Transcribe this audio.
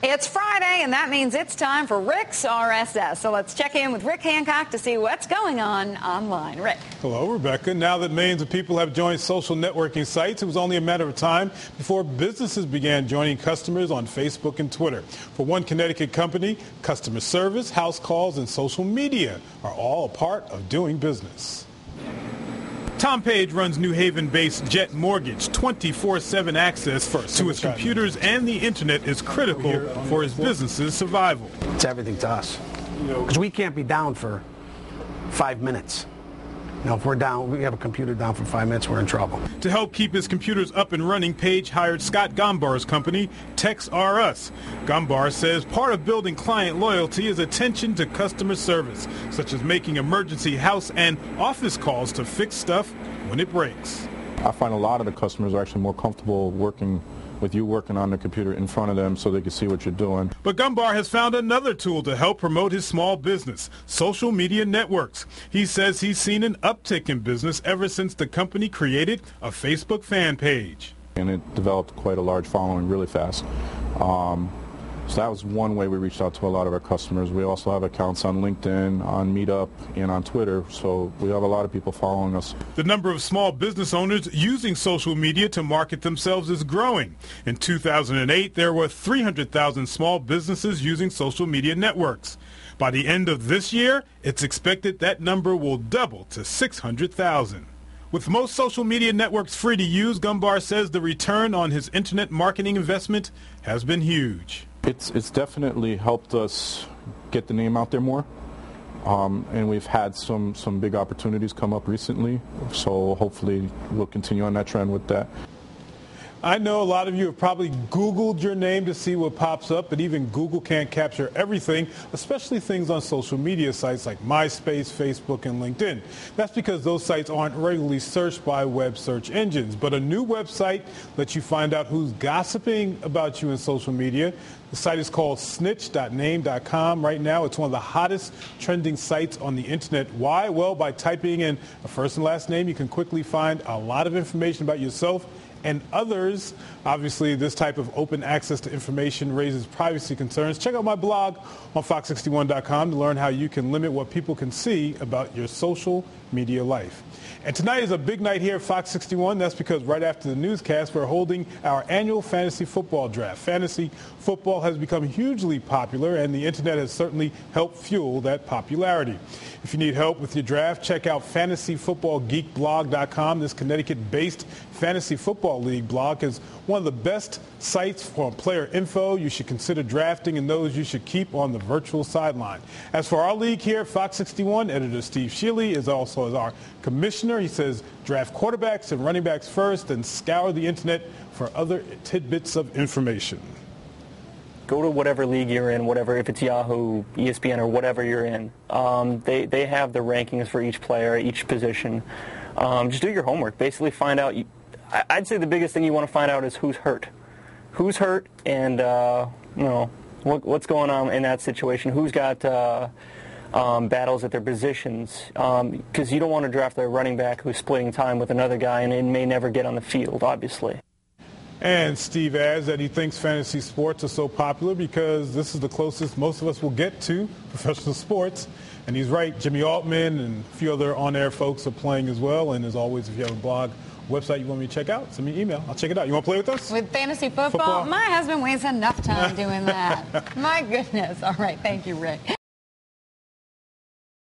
It's Friday, and that means it's time for Rick's RSS. So let's check in with Rick Hancock to see what's going on online. Rick. Hello, Rebecca. Now that millions of people have joined social networking sites, it was only a matter of time before businesses began joining customers on Facebook and Twitter. For one Connecticut company, customer service, house calls, and social media are all a part of doing business. Tom Page runs New Haven-based Jet Mortgage. 24/7 access to his computers and the internet is critical for his business's survival. It's everything to us, because we can't be down for 5 minutes. If we're down, we have a computer down for 5 minutes, we're in trouble. To help keep his computers up and running, Page hired Scott Gombar's company, TextRS. Gombar says part of building client loyalty is attention to customer service, such as making emergency house and office calls to fix stuff when it breaks. I find a lot of the customers are actually more comfortable working with you working on the computer in front of them so they can see what you're doing. But Gumbar has found another tool to help promote his small business, social media networks. He says he's seen an uptick in business ever since the company created a Facebook fan page. And it developed quite a large following really fast. So that was one way we reached out to a lot of our customers. We also have accounts on LinkedIn, on Meetup, and on Twitter, so we have a lot of people following us. The number of small business owners using social media to market themselves is growing. In 2008, there were 300,000 small businesses using social media networks. By the end of this year, it's expected that number will double to 600,000. With most social media networks free to use, Gumbar says the return on his internet marketing investment has been huge. It's definitely helped us get the name out there more, and we've had some big opportunities come up recently, so hopefully we'll continue on that trend with that. I know a lot of you have probably Googled your name to see what pops up, but even Google can't capture everything, especially things on social media sites like MySpace, Facebook, and LinkedIn. That's because those sites aren't regularly searched by web search engines. But a new website lets you find out who's gossiping about you in social media. The site is called snitch.name.com. Right now, it's one of the hottest trending sites on the internet. Why? Well, by typing in a first and last name, you can quickly find a lot of information about yourself and others. Obviously, this type of open access to information raises privacy concerns. Check out my blog on fox61.com to learn how you can limit what people can see about your social media life. And tonight is a big night here at Fox 61. That's because right after the newscast, we're holding our annual fantasy football draft. Fantasy football has become hugely popular, and the internet has certainly helped fuel that popularity. If you need help with your draft, check out fantasyfootballgeekblog.com. This Connecticut-based fantasy football league blog is one of the best sites for player info. You should consider drafting and those you should keep on the virtual sideline. As for our league here at Fox 61, editor Steve Shealy is also our commissioner. He says draft quarterbacks and running backs first and scour the internet for other tidbits of information. Go to whatever league you're in, whatever, if it's Yahoo, ESPN, or whatever you're in. They have the rankings for each player, each position. Just do your homework. Basically find out. I'd say the biggest thing you want to find out is who's hurt. Who's hurt and, what's going on in that situation. Who's got battles at their positions. Because you don't want to draft a running back who's splitting time with another guy and may never get on the field, obviously. And Steve adds that he thinks fantasy sports are so popular because this is the closest most of us will get to professional sports. And he's right. Jimmy Altman and a few other on-air folks are playing as well. And as always, if you have a blog, website you want me to check out, send me an email. I'll check it out. You want to play with us? With fantasy football? My husband wastes enough time doing that. My goodness. All right. Thank you, Rick.